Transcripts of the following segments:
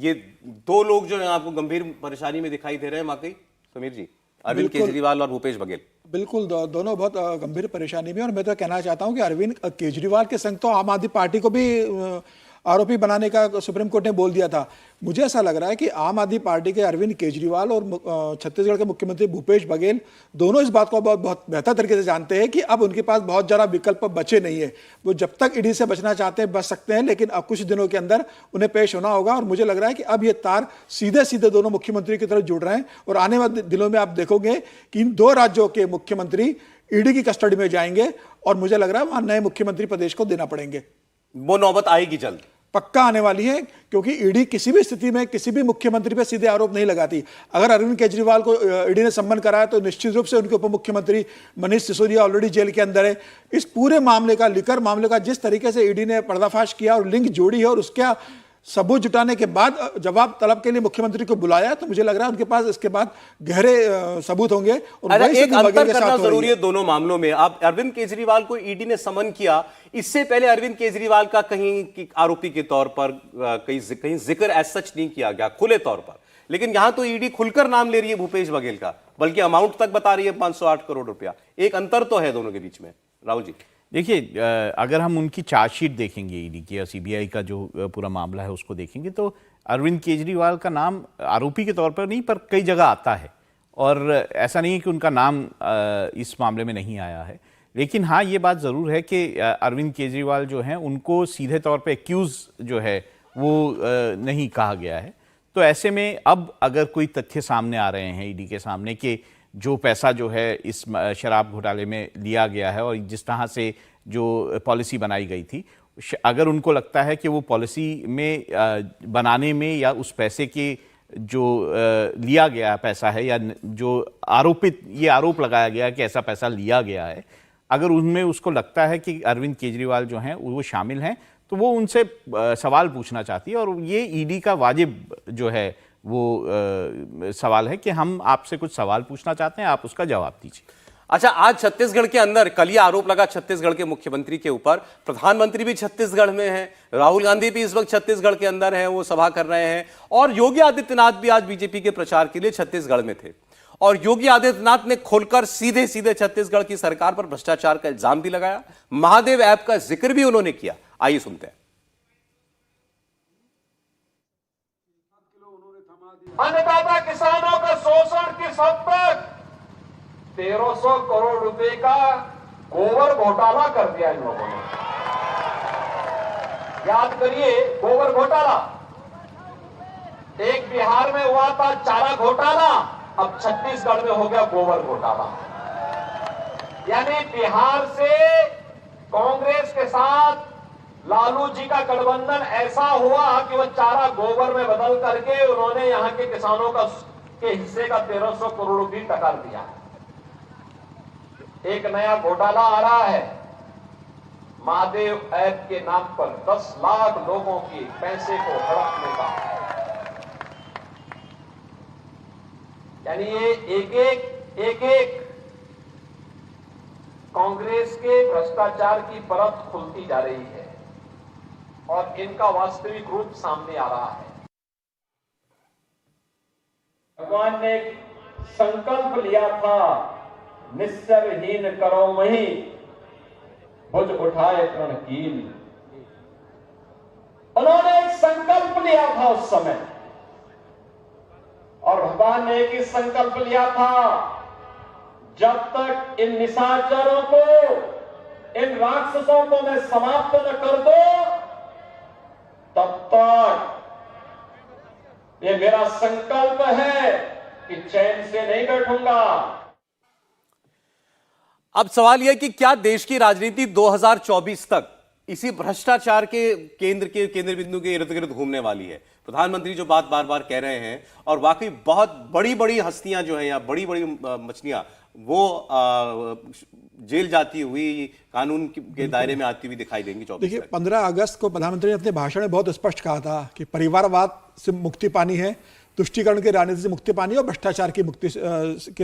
ये दो लोग जो है आपको गंभीर परेशानी में दिखाई दे रहे हैं वाकई समीर जी, अरविंद केजरीवाल और भूपेश बघेल। बिल्कुल दोनों बहुत गंभीर परेशानी में। और मैं तो कहना चाहता हूं कि अरविंद केजरीवाल के संग तो आम आदमी पार्टी को भी आरोपी बनाने का सुप्रीम कोर्ट ने बोल दिया था। मुझे ऐसा लग रहा है कि आम आदमी पार्टी के अरविंद केजरीवाल और छत्तीसगढ़ के मुख्यमंत्री भूपेश बघेल दोनों इस बात को बहुत बेहतर तरीके से जानते हैं कि अब उनके पास बहुत ज़्यादा विकल्प बचे नहीं है। वो जब तक ईडी से बचना चाहते हैं बच सकते हैं, लेकिन अब कुछ दिनों के अंदर उन्हें पेश होना होगा। और मुझे लग रहा है कि अब ये तार सीधे सीधे दोनों मुख्यमंत्री की तरफ जुड़ रहे हैं और आने वाले दिनों में आप देखोगे कि इन दो राज्यों के मुख्यमंत्री ईडी की कस्टडी में जाएंगे और मुझे लग रहा है वहां नए मुख्यमंत्री प्रदेश को देना पड़ेंगे। वो नौबत आएगी जल्द, पक्का आने वाली है, क्योंकि ईडी किसी भी स्थिति में किसी भी मुख्यमंत्री पर सीधे आरोप नहीं लगाती। अगर अरविंद केजरीवाल को ईडी ने सम्मन कराया तो निश्चित रूप से उनके उप मुख्यमंत्री मनीष सिसोदिया ऑलरेडी जेल के अंदर है। इस पूरे मामले का, लिकर मामले का जिस तरीके से ईडी ने पर्दाफाश किया और लिंक जोड़ी है और उसका सबूत जुटाने के बाद जवाब तलब के लिए मुख्यमंत्री को बुलाया, तो मुझे लग रहा है उनके पास इसके बाद गहरे सबूत होंगे। और एक अंतर करना जरूरी है दोनों मामलों में। अब अरविंद केजरीवाल को ईडी ने समन किया, इससे पहले अरविंद केजरीवाल का कहीं आरोपी के तौर पर कहीं जिक्र एज सच नहीं किया गया खुले तौर पर, लेकिन यहां तो ईडी खुलकर नाम ले रही है भूपेश बघेल का, बल्कि अमाउंट तक बता रही है 508 करोड़ रुपया। एक अंतर तो है दोनों के बीच में। राहुल जी देखिए, अगर हम उनकी चार्जशीट देखेंगे ईडी की या सीबीआई का जो पूरा मामला है उसको देखेंगे तो अरविंद केजरीवाल का नाम आरोपी के तौर पर नहीं पर कई जगह आता है, और ऐसा नहीं है कि उनका नाम इस मामले में नहीं आया है। लेकिन हाँ, ये बात ज़रूर है कि अरविंद केजरीवाल जो हैं उनको सीधे तौर पे एक्यूज़ जो है वो नहीं कहा गया है। तो ऐसे में अब अगर कोई तथ्य सामने आ रहे हैं ईडी के सामने कि जो पैसा जो है इस शराब घोटाले में लिया गया है और जिस तरह से जो पॉलिसी बनाई गई थी, अगर उनको लगता है कि वो पॉलिसी में बनाने में या उस पैसे के जो लिया गया पैसा है या जो ये आरोप लगाया गया कि ऐसा पैसा लिया गया है, अगर उनमें उसको लगता है कि अरविंद केजरीवाल जो हैं वो शामिल हैं, तो वो उनसे सवाल पूछना चाहती है। और ये ईडी का वाजिब जो है वो सवाल है कि हम आपसे कुछ सवाल पूछना चाहते हैं, आप उसका जवाब दीजिए। अच्छा, आज छत्तीसगढ़ के अंदर कल ये आरोप लगा छत्तीसगढ़ के मुख्यमंत्री के ऊपर, प्रधानमंत्री भी छत्तीसगढ़ में है, राहुल गांधी भी इस वक्त छत्तीसगढ़ के अंदर है, वो सभा कर रहे हैं, और योगी आदित्यनाथ भी आज बीजेपी के प्रचार के लिए छत्तीसगढ़ में थे। और योगी आदित्यनाथ ने खोलकर सीधे सीधे छत्तीसगढ़ की सरकार पर भ्रष्टाचार का इल्जाम भी लगाया, महादेव ऐप का जिक्र भी उन्होंने किया। आइए सुनते हैं। अन्नदाता किसानों का शोषण किस हद तक, 1300 करोड़ रुपए का गोबर घोटाला कर दिया इन लोगों ने। याद करिए, गोबर घोटाला एक बिहार में हुआ था, चारा घोटाला, अब छत्तीसगढ़ में हो गया गोबर घोटाला। यानी बिहार से कांग्रेस के साथ लालू जी का गठबंधन ऐसा हुआ कि वह चारा गोबर में बदल करके उन्होंने यहां के किसानों के हिस्से का 1300 करोड़ रुपए टकर दिया। एक नया घोटाला आ रहा है महादेव ऐप के नाम पर, 10 लाख लोगों के पैसे को हड़पने का। यानी ये एक एक कांग्रेस के भ्रष्टाचार की परत खुलती जा रही है और इनका वास्तविक रूप सामने आ रहा है। भगवान ने संकल्प लिया था, निस्सरहीन करो मही, भुज उठाए प्रण कील। उन्होंने एक संकल्प लिया था उस समय, और भगवान ने एक ही संकल्प लिया था, जब तक इन निशाचरों को, इन राक्षसों को मैं समाप्त न कर दो, तब तक ये मेरा संकल्प है कि चैन से नहीं बैठूंगा। अब सवाल यह कि क्या देश की राजनीति 2024 तक इसी भ्रष्टाचार के केंद्र बिंदु के इर्द गिर्द घूमने वाली है? प्रधानमंत्री जो बात बार बार कह रहे हैं, और वाकई बहुत बड़ी बड़ी हस्तियां जो हैं या बड़ी बड़ी मछलियां वो जेल जाती हुई, कानून के दायरे में आती हुई दिखाई देंगी। देखिए, 15 अगस्त को प्रधानमंत्री ने अपने भाषण में बहुत स्पष्ट कहा था कि परिवारवाद से मुक्ति पानी है तुष्टीकरण की राजनीति से मुक्ति पानी और भ्रष्टाचार की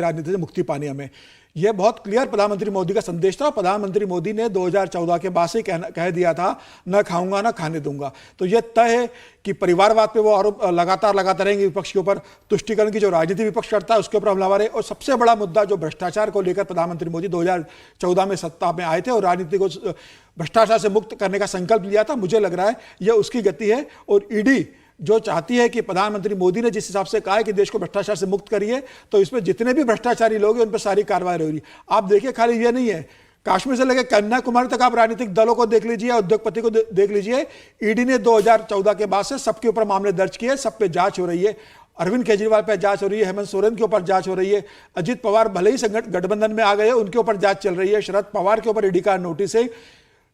राजनीति से मुक्ति पानी हमें। यह बहुत क्लियर प्रधानमंत्री मोदी का संदेश था और प्रधानमंत्री मोदी ने 2014 के बाद से कह दिया था, न खाऊंगा न खाने दूंगा। तो यह तय है कि परिवारवाद पे वो आरोप लगातार रहेंगे विपक्ष के ऊपर। तुष्टीकरण की जो राजनीति विपक्ष करता है उसके ऊपर हमलावर। और सबसे बड़ा मुद्दा जो भ्रष्टाचार को लेकर प्रधानमंत्री मोदी 2014 में सत्ता में आए थे और राजनीति को भ्रष्टाचार से मुक्त करने का संकल्प लिया था, मुझे लग रहा है यह उसकी गति है। और ईडी जो चाहती है कि प्रधानमंत्री मोदी ने जिस हिसाब से कहा है कि देश को भ्रष्टाचार से मुक्त करिए, तो इसमें जितने भी भ्रष्टाचारी लोग हैं उन पर सारी कार्रवाई हो रही है। आप देखिए, खाली ये नहीं है, कश्मीर से लेकर कन्याकुमारी तक आप राजनीतिक दलों को देख लीजिए, उद्योगपति को देख लीजिए। ईडी ने 2014 के बाद से सबके ऊपर मामले दर्ज किए, सब पे जांच हो रही है। अरविंद केजरीवाल पे जांच हो रही है, हेमंत सोरेन के ऊपर जांच हो रही है, अजित पवार भले ही गठबंधन में आ गए, उनके ऊपर जांच चल रही है, शरद पवार के ऊपर ईडी का नोटिस है,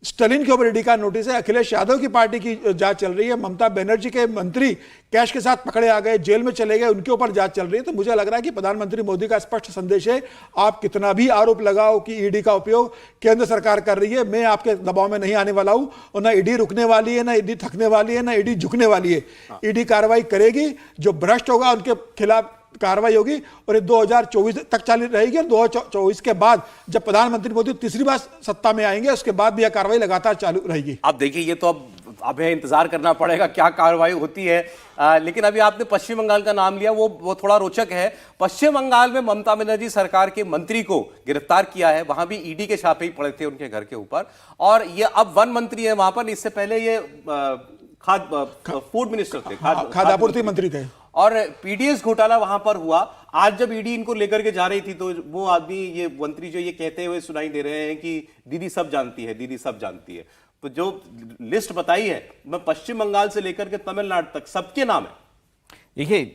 स्टालिन के ऊपर ईडी का नोटिस है, अखिलेश यादव की पार्टी की जांच चल रही है, ममता बनर्जी के मंत्री कैश के साथ पकड़े आ गए, जेल में चले गए, उनके ऊपर जांच चल रही है। तो मुझे लग रहा है कि प्रधानमंत्री मोदी का स्पष्ट संदेश है, आप कितना भी आरोप लगाओ कि ईडी का उपयोग केंद्र सरकार कर रही है, मैं आपके दबाव में नहीं आने वाला हूं। और ना ईडी रुकने वाली है, ना ईडी थकने वाली है, ना ईडी झुकने वाली है। ईडी कार्रवाई करेगी, जो भ्रष्ट होगा उनके खिलाफ कार्रवाई होगी और ये 2024 तक चालू रहेगी। और 2024 के बाद जब प्रधानमंत्री मोदी तीसरी बार सत्ता में आएंगे, उसके बाद भी यह कार्रवाई लगातार चालू रहेगी। आप देखिए, ये तो अब हमें इंतजार करना पड़ेगा क्या कार्रवाई होती है। लेकिन अभी आपने पश्चिम बंगाल का नाम लिया, वो थोड़ा रोचक है। पश्चिम बंगाल में ममता बनर्जी सरकार के मंत्री को गिरफ्तार किया है, वहां भी ईडी के छापे ही पड़े थे उनके घर के ऊपर। और ये अब वन मंत्री है वहां पर, इससे पहले ये फूड मिनिस्टर थे, खाद्य आपूर्ति मंत्री थे। और पीडीएस घोटाला वहां पर हुआ। आज जब ईडी इनको लेकर के जा रही थी, तो वो आदमी, ये मंत्री जो ये कहते हुए सुनाई दे रहे हैं कि दीदी सब जानती है, दीदी सब जानती है। तो जो लिस्ट बताई है, मैं पश्चिम बंगाल से लेकर के तमिलनाडु तक सबके नाम है। देखिए,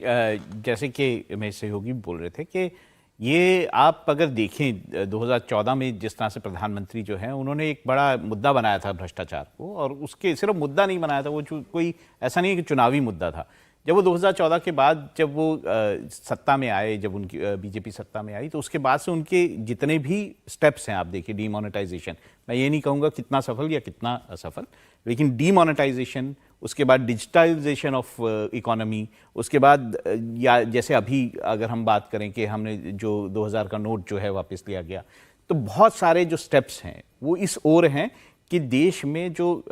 जैसे कि मैं सहयोगी बोल रहे थे कि ये आप अगर देखें 2014 में जिस तरह से प्रधानमंत्री जो हैं उन्होंने एक बड़ा मुद्दा बनाया था भ्रष्टाचार को, और उसके सिर्फ मुद्दा नहीं बनाया था, वो कोई ऐसा नहीं है कि चुनावी मुद्दा था। जब वो 2014 के बाद जब वो सत्ता में आए, जब उनकी बीजेपी सत्ता में आई, तो उसके बाद से उनके जितने भी स्टेप्स हैं आप देखिए, डीमोनेटाइजेशन, मैं ये नहीं कहूँगा कितना सफल या कितना असफल, लेकिन डीमोनेटाइजेशन, उसके बाद डिजिटलाइजेशन ऑफ इकोनॉमी, उसके बाद या जैसे अभी अगर हम बात करें कि हमने जो 2000 का नोट जो है वापस लिया गया, तो बहुत सारे जो स्टेप्स हैं वो इस ओर हैं कि देश में जो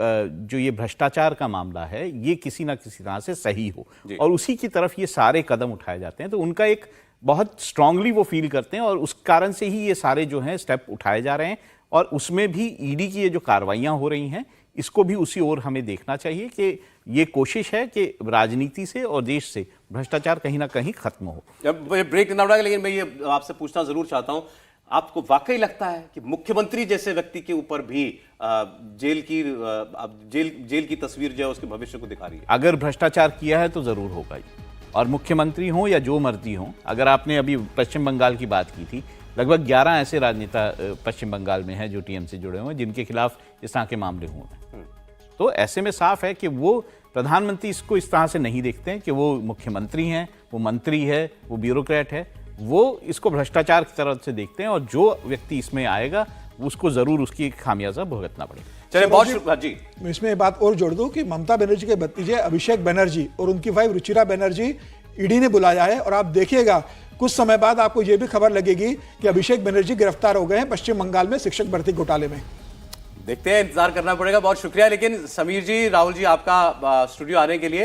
ये भ्रष्टाचार का मामला है ये किसी ना किसी तरह से सही हो, और उसी की तरफ ये सारे कदम उठाए जाते हैं। तो उनका एक बहुत स्ट्रांगली वो फील करते हैं, और उस कारण से ही ये सारे जो हैं स्टेप उठाए जा रहे हैं। और उसमें भी ईडी की ये जो कार्रवाइयाँ हो रही हैं, इसको भी उसी ओर हमें देखना चाहिए कि ये कोशिश है कि राजनीति से और देश से भ्रष्टाचार कहीं ना कहीं खत्म हो। ब्रेक देना पड़ेगा, लेकिन मैं ये आपसे पूछना जरूर चाहता हूं, आपको वाकई लगता है कि मुख्यमंत्री जैसे व्यक्ति के ऊपर भी जेल की तस्वीर जो है उसके भविष्य को दिखा रही है? अगर भ्रष्टाचार किया है तो जरूर होगा ही, और मुख्यमंत्री हो या जो मर्जी हो। अगर आपने अभी पश्चिम बंगाल की बात की थी, लगभग 11 ऐसे राजनेता पश्चिम बंगाल में हैं जो टीएम से जुड़े हुए हैं, जिनके खिलाफ इस तरह के मामले हुए हैं। तो ऐसे में साफ है कि वो प्रधानमंत्री इसको इस तरह से नहीं देखते हैं कि वो मुख्यमंत्री हैं, वो मंत्री है, वो ब्यूरोक्रेट है, वो इसको भ्रष्टाचार की तरफ से देखते हैं, और जो व्यक्ति इसमें आएगा उसको जरूर उसकी खामियाजा भुगतना पड़ेगा। चलिए, बहुत जी, मैं इसमें एक बात और जोड़ दूं कि ममता बनर्जी के भतीजे अभिषेक बनर्जी और उनकी वाइफ रुचिरा बनर्जी ईडी ने बुलाया है, और आप देखिएगा कुछ समय बाद आपको यह भी खबर लगेगी कि अभिषेक बनर्जी गिरफ्तार हो गए हैं पश्चिम बंगाल में शिक्षक भर्ती घोटाले में। देखते हैं, इंतजार करना पड़ेगा। बहुत शुक्रिया। लेकिन समीर जी, राहुल जी, आपका स्टूडियो आने के लिए।